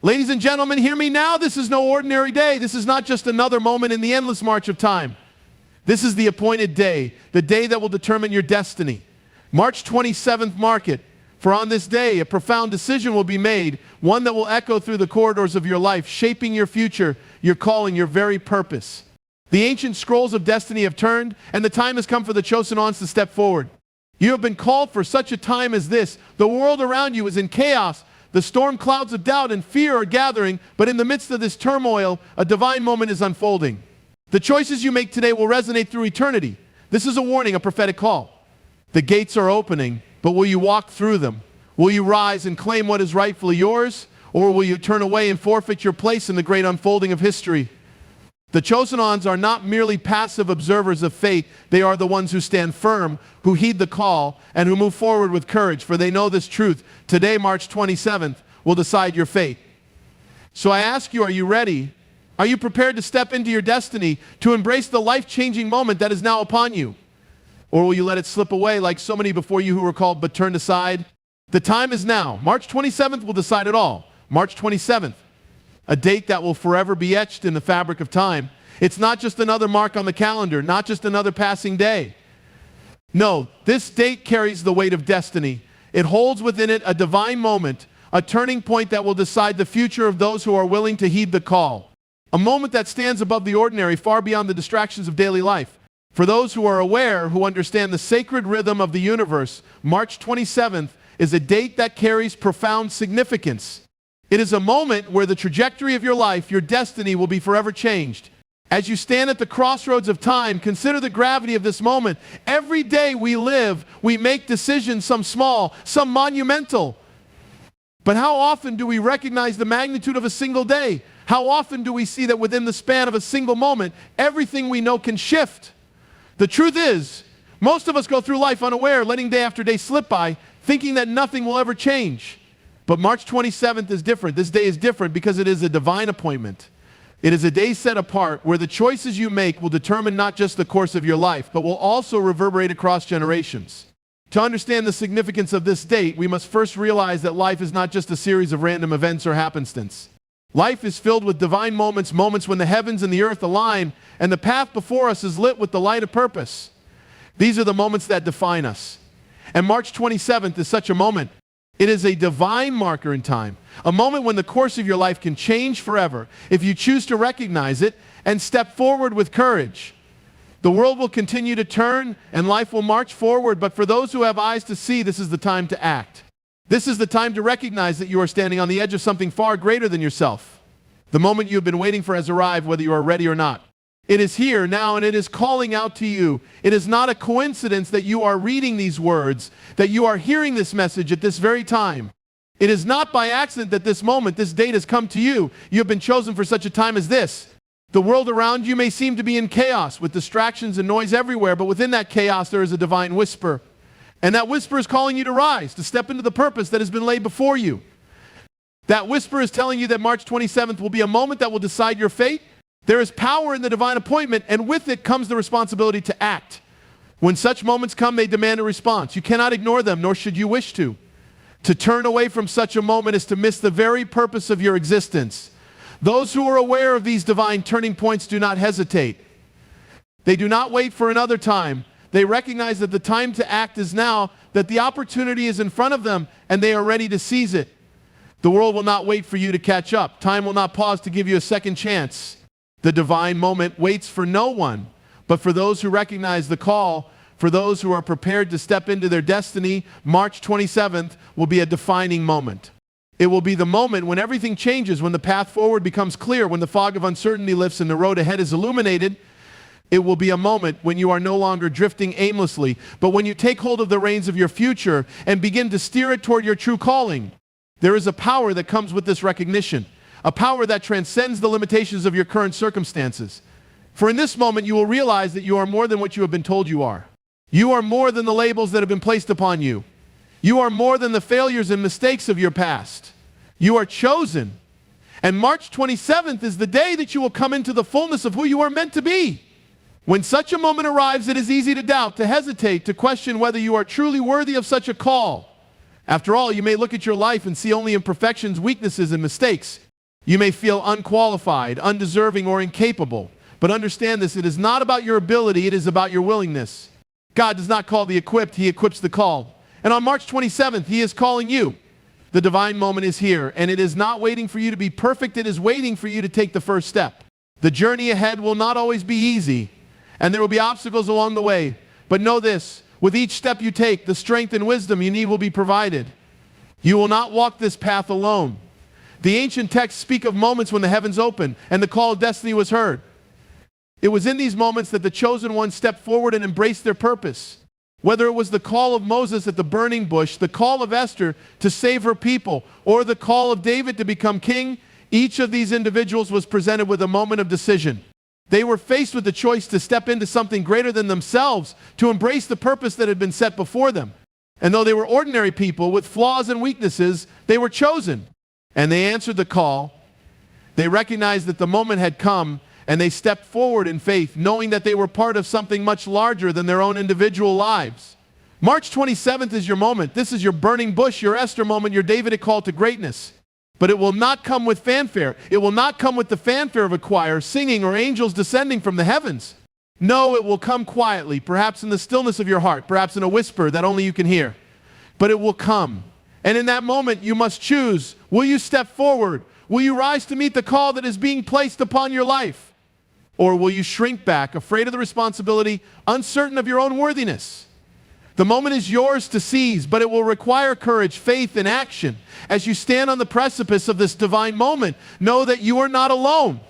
Ladies and gentlemen, hear me now. This is no ordinary day. This is not just another moment in the endless march of time. This is the appointed day, the day that will determine your destiny. March 27th, mark it. For on this day, a profound decision will be made, one that will echo through the corridors of your life, shaping your future, your calling, your very purpose. The ancient scrolls of destiny have turned, and the time has come for the chosen ones to step forward. You have been called for such a time as this. The world around you is in chaos. The storm clouds of doubt and fear are gathering, but in the midst of this turmoil, a divine moment is unfolding. The choices you make today will resonate through eternity. This is a warning, a prophetic call. The gates are opening, but will you walk through them? Will you rise and claim what is rightfully yours, or will you turn away and forfeit your place in the great unfolding of history? The chosen ones are not merely passive observers of fate. They are the ones who stand firm, who heed the call, and who move forward with courage, for they know this truth. Today, March 27th, will decide your fate. So I ask you, are you ready? Are you prepared to step into your destiny, to embrace the life-changing moment that is now upon you? Or will you let it slip away like so many before you who were called but turned aside? The time is now. March 27th will decide it all. March 27th. A date that will forever be etched in the fabric of time. It's not just another mark on the calendar, not just another passing day. No, this date carries the weight of destiny. It holds within it a divine moment, a turning point that will decide the future of those who are willing to heed the call. A moment that stands above the ordinary, far beyond the distractions of daily life. For those who are aware, who understand the sacred rhythm of the universe, March 27th is a date that carries profound significance. It is a moment where the trajectory of your life, your destiny, will be forever changed. As you stand at the crossroads of time, consider the gravity of this moment. Every day we live, we make decisions, some small, some monumental. But how often do we recognize the magnitude of a single day? How often do we see that within the span of a single moment, everything we know can shift? The truth is, most of us go through life unaware, letting day after day slip by, thinking that nothing will ever change. But March 27th is different. This day is different because it is a divine appointment. It is a day set apart where the choices you make will determine not just the course of your life, but will also reverberate across generations. To understand the significance of this date, we must first realize that life is not just a series of random events or happenstance. Life is filled with divine moments, moments when the heavens and the earth align, and the path before us is lit with the light of purpose. These are the moments that define us. And March 27th is such a moment. It is a divine marker in time, a moment when the course of your life can change forever if you choose to recognize it and step forward with courage. The world will continue to turn and life will march forward, but for those who have eyes to see, this is the time to act. This is the time to recognize that you are standing on the edge of something far greater than yourself. The moment you have been waiting for has arrived, whether you are ready or not. It is here now, and it is calling out to you. It is not a coincidence that you are reading these words, that you are hearing this message at this very time. It is not by accident that this moment, this date has come to you. You have been chosen for such a time as this. The world around you may seem to be in chaos, with distractions and noise everywhere, but within that chaos there is a divine whisper. And that whisper is calling you to rise, to step into the purpose that has been laid before you. That whisper is telling you that March 27th will be a moment that will decide your fate. There is power in the divine appointment, and with it comes the responsibility to act. When such moments come, they demand a response. You cannot ignore them, nor should you wish to. To turn away from such a moment is to miss the very purpose of your existence. Those who are aware of these divine turning points do not hesitate. They do not wait for another time. They recognize that the time to act is now, that the opportunity is in front of them, and they are ready to seize it. The world will not wait for you to catch up. Time will not pause to give you a second chance. The divine moment waits for no one, but for those who recognize the call, for those who are prepared to step into their destiny. March 27th will be a defining moment. It will be the moment when everything changes, when the path forward becomes clear, when the fog of uncertainty lifts and the road ahead is illuminated. It will be a moment when you are no longer drifting aimlessly, but when you take hold of the reins of your future and begin to steer it toward your true calling. There is a power that comes with this recognition. A power that transcends the limitations of your current circumstances. For in this moment, you will realize that you are more than what you have been told you are. You are more than the labels that have been placed upon you. You are more than the failures and mistakes of your past. You are chosen. And March 27th is the day that you will come into the fullness of who you are meant to be. When such a moment arrives, it is easy to doubt, to hesitate, to question whether you are truly worthy of such a call. After all, you may look at your life and see only imperfections, weaknesses, and mistakes. You may feel unqualified, undeserving, or incapable. But understand this, it is not about your ability, it is about your willingness. God does not call the equipped, He equips the called. And on March 27th, He is calling you. The divine moment is here, and it is not waiting for you to be perfect, it is waiting for you to take the first step. The journey ahead will not always be easy, and there will be obstacles along the way. But know this, with each step you take, the strength and wisdom you need will be provided. You will not walk this path alone. The ancient texts speak of moments when the heavens opened and the call of destiny was heard. It was in these moments that the chosen ones stepped forward and embraced their purpose. Whether it was the call of Moses at the burning bush, the call of Esther to save her people, or the call of David to become king, each of these individuals was presented with a moment of decision. They were faced with the choice to step into something greater than themselves, to embrace the purpose that had been set before them. And though they were ordinary people with flaws and weaknesses, they were chosen. And they answered the call. They recognized that the moment had come, and they stepped forward in faith, knowing that they were part of something much larger than their own individual lives. March 27th is your moment. This is your burning bush, your Esther moment, your Davidic call to greatness. But it will not come with fanfare. It will not come with the fanfare of a choir singing or angels descending from the heavens. No, it will come quietly, perhaps in the stillness of your heart, perhaps in a whisper that only you can hear. But it will come. And in that moment, you must choose. Will you step forward? Will you rise to meet the call that is being placed upon your life? Or will you shrink back, afraid of the responsibility, uncertain of your own worthiness? The moment is yours to seize, but it will require courage, faith, and action. As you stand on the precipice of this divine moment, know that you are not alone.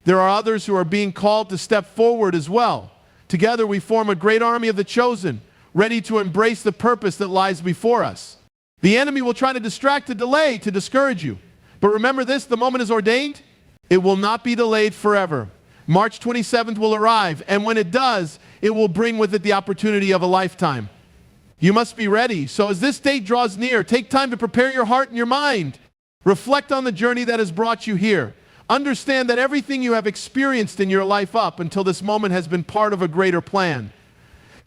There are others who are being called to step forward as well. Together we form a great army of the chosen, ready to embrace the purpose that lies before us. The enemy will try to distract, to delay, to discourage you. But remember this, the moment is ordained. It will not be delayed forever. March 27th will arrive, and when it does, it will bring with it the opportunity of a lifetime. You must be ready. So as this date draws near, take time to prepare your heart and your mind. Reflect on the journey that has brought you here. Understand that everything you have experienced in your life up until this moment has been part of a greater plan.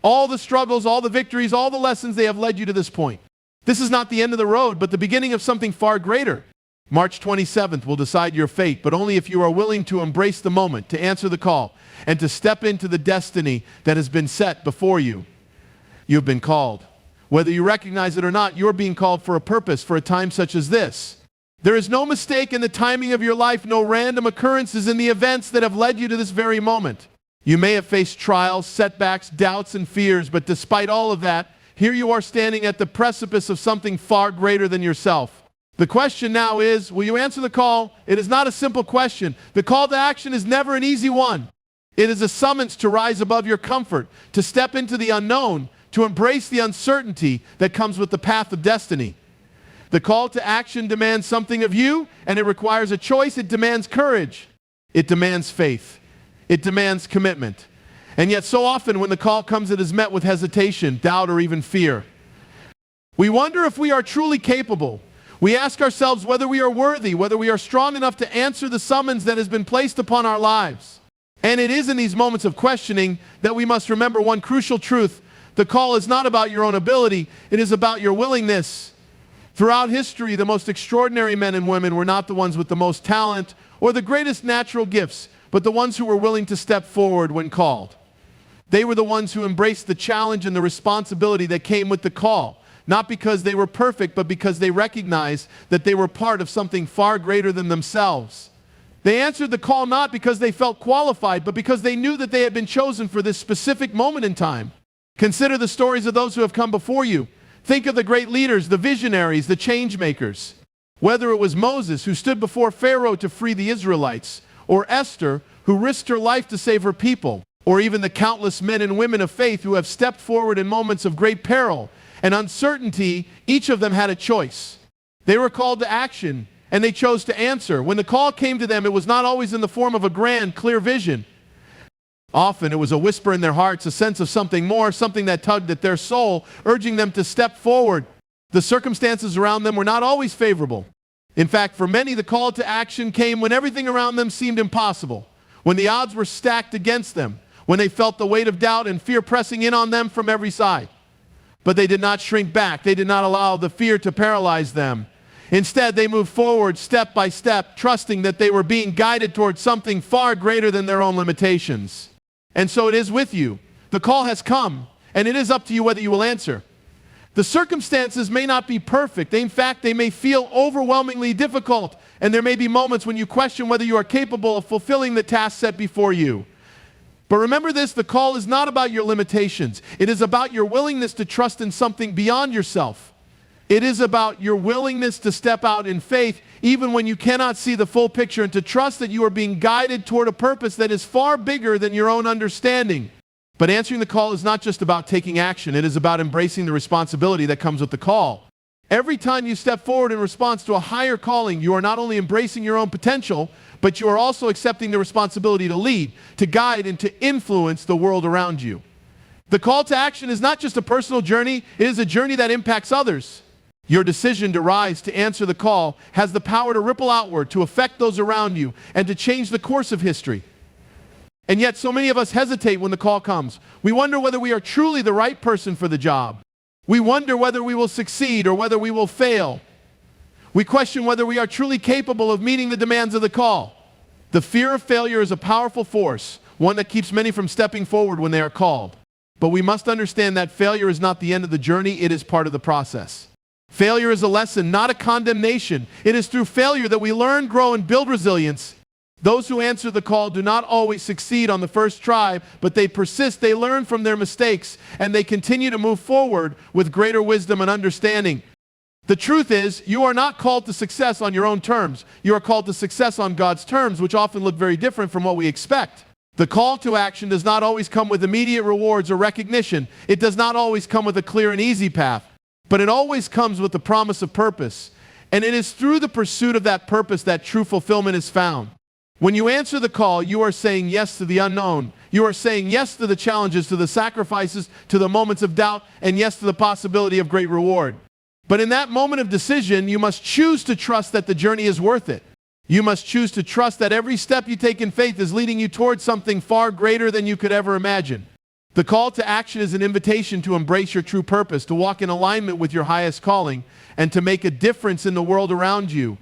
All the struggles, all the victories, all the lessons, they have led you to this point. This is not the end of the road, but the beginning of something far greater. March 27th will decide your fate, but only if you are willing to embrace the moment, to answer the call, and to step into the destiny that has been set before you. You've been called. Whether you recognize it or not, you're being called for a purpose, for a time such as this. There is no mistake in the timing of your life, no random occurrences in the events that have led you to this very moment. You may have faced trials, setbacks, doubts, and fears, but despite all of that, here you are standing at the precipice of something far greater than yourself. The question now is, will you answer the call? It is not a simple question. The call to action is never an easy one. It is a summons to rise above your comfort, to step into the unknown, to embrace the uncertainty that comes with the path of destiny. The call to action demands something of you, and it requires a choice. It demands courage. It demands faith. It demands commitment. And yet so often when the call comes, it is met with hesitation, doubt, or even fear. We wonder if we are truly capable. We ask ourselves whether we are worthy, whether we are strong enough to answer the summons that has been placed upon our lives. And it is in these moments of questioning that we must remember one crucial truth. The call is not about your own ability, it is about your willingness. Throughout history, the most extraordinary men and women were not the ones with the most talent or the greatest natural gifts, but the ones who were willing to step forward when called. They were the ones who embraced the challenge and the responsibility that came with the call. Not because they were perfect, but because they recognized that they were part of something far greater than themselves. They answered the call not because they felt qualified, but because they knew that they had been chosen for this specific moment in time. Consider the stories of those who have come before you. Think of the great leaders, the visionaries, the change makers. Whether it was Moses, who stood before Pharaoh to free the Israelites, or Esther, who risked her life to save her people, or even the countless men and women of faith who have stepped forward in moments of great peril and uncertainty, each of them had a choice. They were called to action, and they chose to answer. When the call came to them, it was not always in the form of a grand, clear vision. Often it was a whisper in their hearts, a sense of something more, something that tugged at their soul, urging them to step forward. The circumstances around them were not always favorable. In fact, for many, the call to action came when everything around them seemed impossible, when the odds were stacked against them, when they felt the weight of doubt and fear pressing in on them from every side. But they did not shrink back. They did not allow the fear to paralyze them. Instead, they moved forward step by step, trusting that they were being guided towards something far greater than their own limitations. And so it is with you. The call has come, and it is up to you whether you will answer. The circumstances may not be perfect. In fact, they may feel overwhelmingly difficult, and there may be moments when you question whether you are capable of fulfilling the task set before you. But remember this, the call is not about your limitations. It is about your willingness to trust in something beyond yourself. It is about your willingness to step out in faith, even when you cannot see the full picture, and to trust that you are being guided toward a purpose that is far bigger than your own understanding. But answering the call is not just about taking action. It is about embracing the responsibility that comes with the call. Every time you step forward in response to a higher calling, you are not only embracing your own potential, but you are also accepting the responsibility to lead, to guide, and to influence the world around you. The call to action is not just a personal journey, it is a journey that impacts others. Your decision to rise, to answer the call, has the power to ripple outward, to affect those around you, and to change the course of history. And yet so many of us hesitate when the call comes. We wonder whether we are truly the right person for the job. We wonder whether we will succeed or whether we will fail. We question whether we are truly capable of meeting the demands of the call. The fear of failure is a powerful force, one that keeps many from stepping forward when they are called. But we must understand that failure is not the end of the journey, it is part of the process. Failure is a lesson, not a condemnation. It is through failure that we learn, grow, and build resilience. Those who answer the call do not always succeed on the first try, but they persist, they learn from their mistakes, and they continue to move forward with greater wisdom and understanding. The truth is, you are not called to success on your own terms. You are called to success on God's terms, which often look very different from what we expect. The call to action does not always come with immediate rewards or recognition. It does not always come with a clear and easy path. But it always comes with the promise of purpose. And it is through the pursuit of that purpose that true fulfillment is found. When you answer the call, you are saying yes to the unknown. You are saying yes to the challenges, to the sacrifices, to the moments of doubt, and yes to the possibility of great reward. But in that moment of decision, you must choose to trust that the journey is worth it. You must choose to trust that every step you take in faith is leading you towards something far greater than you could ever imagine. The call to action is an invitation to embrace your true purpose, to walk in alignment with your highest calling, and to make a difference in the world around you.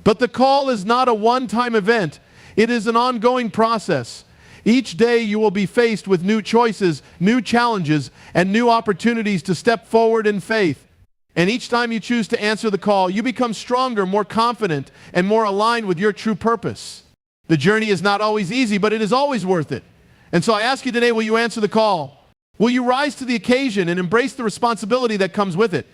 But the call is not a one-time event. It is an ongoing process. Each day you will be faced with new choices, new challenges, and new opportunities to step forward in faith. And each time you choose to answer the call, you become stronger, more confident, and more aligned with your true purpose. The journey is not always easy, but it is always worth it. And so I ask you today, will you answer the call? Will you rise to the occasion and embrace the responsibility that comes with it?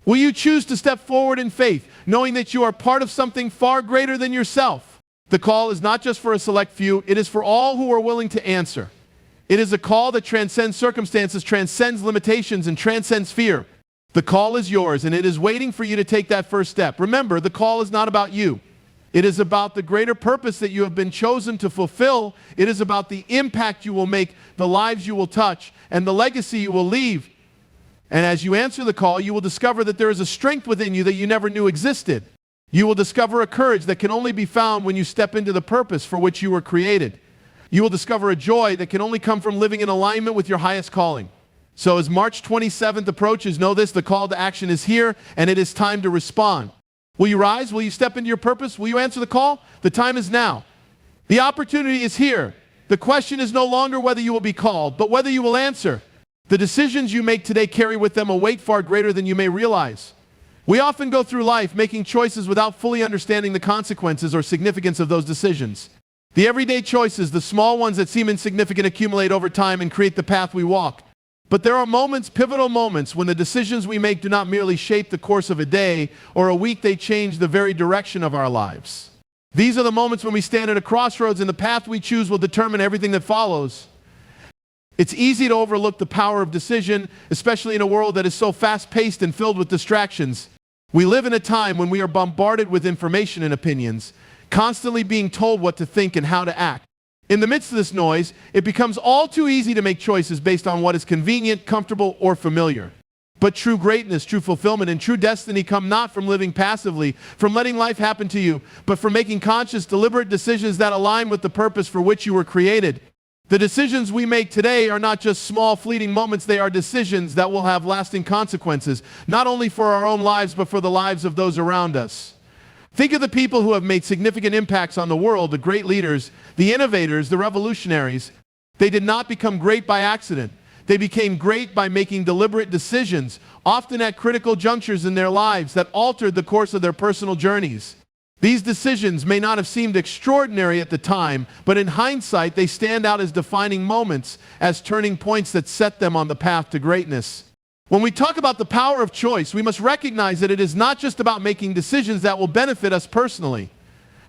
Will you choose to step forward in faith, knowing that you are part of something far greater than yourself? The call is not just for a select few, it is for all who are willing to answer. It is a call that transcends circumstances, transcends limitations, and transcends fear. The call is yours, and it is waiting for you to take that first step. Remember, the call is not about you. It is about the greater purpose that you have been chosen to fulfill. It is about the impact you will make, the lives you will touch, and the legacy you will leave. And as you answer the call, you will discover that there is a strength within you that you never knew existed. You will discover a courage that can only be found when you step into the purpose for which you were created. You will discover a joy that can only come from living in alignment with your highest calling. So as March 27th approaches, know this, the call to action is here, and it is time to respond. Will you rise? Will you step into your purpose? Will you answer the call? The time is now. The opportunity is here. The question is no longer whether you will be called, but whether you will answer. The decisions you make today carry with them a weight far greater than you may realize. We often go through life making choices without fully understanding the consequences or significance of those decisions. The everyday choices, the small ones that seem insignificant, accumulate over time and create the path we walk. But there are moments, pivotal moments, when the decisions we make do not merely shape the course of a day or a week, they change the very direction of our lives. These are the moments when we stand at a crossroads and the path we choose will determine everything that follows. It's easy to overlook the power of decision, especially in a world that is so fast-paced and filled with distractions. We live in a time when we are bombarded with information and opinions, constantly being told what to think and how to act. In the midst of this noise, it becomes all too easy to make choices based on what is convenient, comfortable, or familiar. But true greatness, true fulfillment, and true destiny come not from living passively, from letting life happen to you, but from making conscious, deliberate decisions that align with the purpose for which you were created. The decisions we make today are not just small fleeting moments, they are decisions that will have lasting consequences, not only for our own lives, but for the lives of those around us. Think of the people who have made significant impacts on the world, the great leaders, the innovators, the revolutionaries. They did not become great by accident. They became great by making deliberate decisions, often at critical junctures in their lives that altered the course of their personal journeys. These decisions may not have seemed extraordinary at the time, but in hindsight, they stand out as defining moments, as turning points that set them on the path to greatness. When we talk about the power of choice, we must recognize that it is not just about making decisions that will benefit us personally.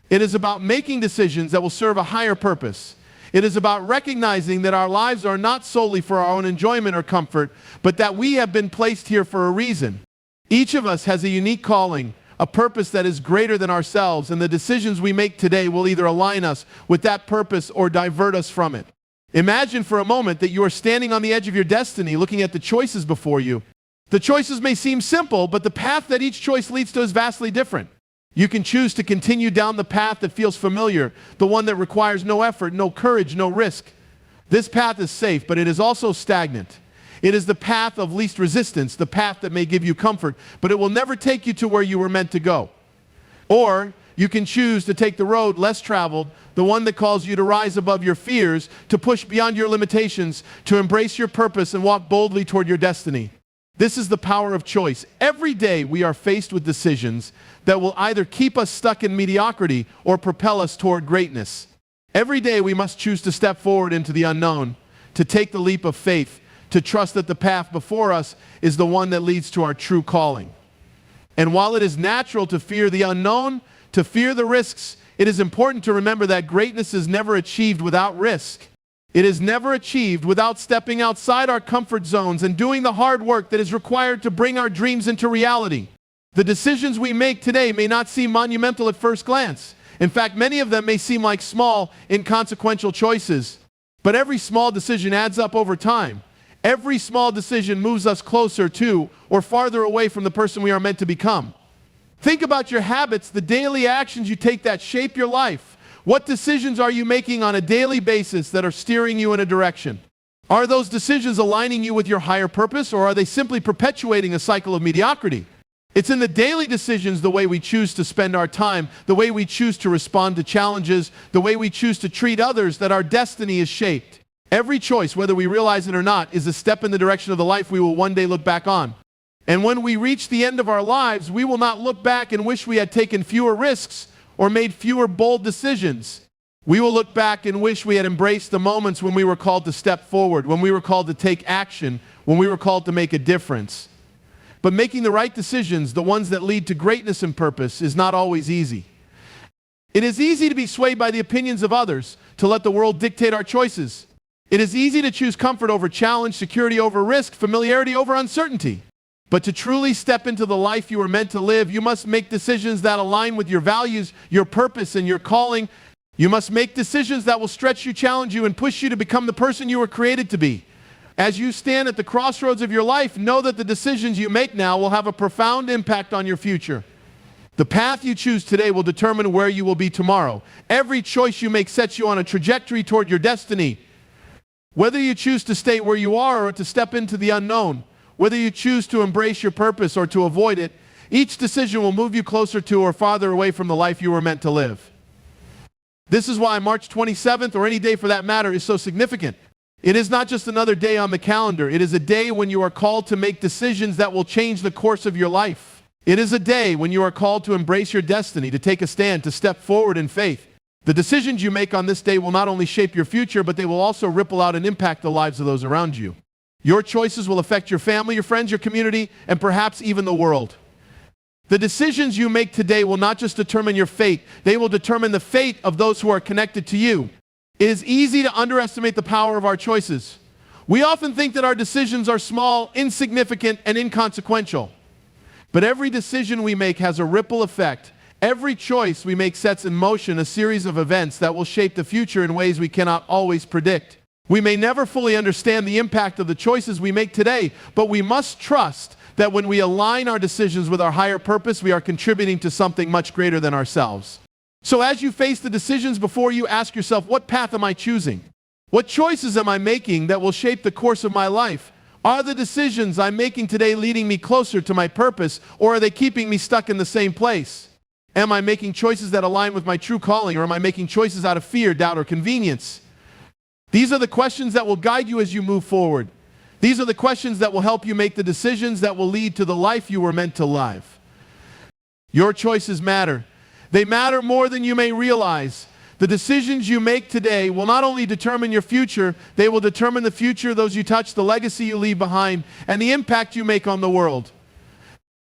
It is about making decisions that will serve a higher purpose. It is about recognizing that our lives are not solely for our own enjoyment or comfort, but that we have been placed here for a reason. Each of us has a unique calling, a purpose that is greater than ourselves, and the decisions we make today will either align us with that purpose or divert us from it. Imagine for a moment that you are standing on the edge of your destiny, looking at the choices before you. The choices may seem simple, but the path that each choice leads to is vastly different. You can choose to continue down the path that feels familiar, the one that requires no effort, no courage, no risk. This path is safe, but it is also stagnant. It is the path of least resistance, the path that may give you comfort, but it will never take you to where you were meant to go. Or you can choose to take the road less traveled, the one that calls you to rise above your fears, to push beyond your limitations, to embrace your purpose and walk boldly toward your destiny. This is the power of choice. Every day we are faced with decisions that will either keep us stuck in mediocrity or propel us toward greatness. Every day we must choose to step forward into the unknown, to take the leap of faith, to trust that the path before us is the one that leads to our true calling. And while it is natural to fear the unknown, to fear the risks, it is important to remember that greatness is never achieved without risk. It is never achieved without stepping outside our comfort zones and doing the hard work that is required to bring our dreams into reality. The decisions we make today may not seem monumental at first glance. In fact, many of them may seem like small, inconsequential choices. But every small decision adds up over time. Every small decision moves us closer to or farther away from the person we are meant to become. Think about your habits, the daily actions you take that shape your life. What decisions are you making on a daily basis that are steering you in a direction? Are those decisions aligning you with your higher purpose, or are they simply perpetuating a cycle of mediocrity? It's in the daily decisions, the way we choose to spend our time, the way we choose to respond to challenges, the way we choose to treat others, that our destiny is shaped. Every choice, whether we realize it or not, is a step in the direction of the life we will one day look back on. And when we reach the end of our lives, we will not look back and wish we had taken fewer risks or made fewer bold decisions. We will look back and wish we had embraced the moments when we were called to step forward, when we were called to take action, when we were called to make a difference. But making the right decisions, the ones that lead to greatness and purpose, is not always easy. It is easy to be swayed by the opinions of others, to let the world dictate our choices. It is easy to choose comfort over challenge, security over risk, familiarity over uncertainty. But to truly step into the life you are meant to live, you must make decisions that align with your values, your purpose, and your calling. You must make decisions that will stretch you, challenge you, and push you to become the person you were created to be. As you stand at the crossroads of your life, know that the decisions you make now will have a profound impact on your future. The path you choose today will determine where you will be tomorrow. Every choice you make sets you on a trajectory toward your destiny. Whether you choose to stay where you are or to step into the unknown, whether you choose to embrace your purpose or to avoid it, each decision will move you closer to or farther away from the life you were meant to live. This is why March 27th, or any day for that matter, is so significant. It is not just another day on the calendar. It is a day when you are called to make decisions that will change the course of your life. It is a day when you are called to embrace your destiny, to take a stand, to step forward in faith. The decisions you make on this day will not only shape your future, but they will also ripple out and impact the lives of those around you. Your choices will affect your family, your friends, your community, and perhaps even the world. The decisions you make today will not just determine your fate, they will determine the fate of those who are connected to you. It is easy to underestimate the power of our choices. We often think that our decisions are small, insignificant, and inconsequential. But every decision we make has a ripple effect. Every choice we make sets in motion a series of events that will shape the future in ways we cannot always predict. We may never fully understand the impact of the choices we make today, but we must trust that when we align our decisions with our higher purpose, we are contributing to something much greater than ourselves. So as you face the decisions before you, ask yourself, what path am I choosing? What choices am I making that will shape the course of my life? Are the decisions I'm making today leading me closer to my purpose, or are they keeping me stuck in the same place? Am I making choices that align with my true calling, or am I making choices out of fear, doubt, or convenience? These are the questions that will guide you as you move forward. These are the questions that will help you make the decisions that will lead to the life you were meant to live. Your choices matter. They matter more than you may realize. The decisions you make today will not only determine your future, they will determine the future of those you touch, the legacy you leave behind, and the impact you make on the world.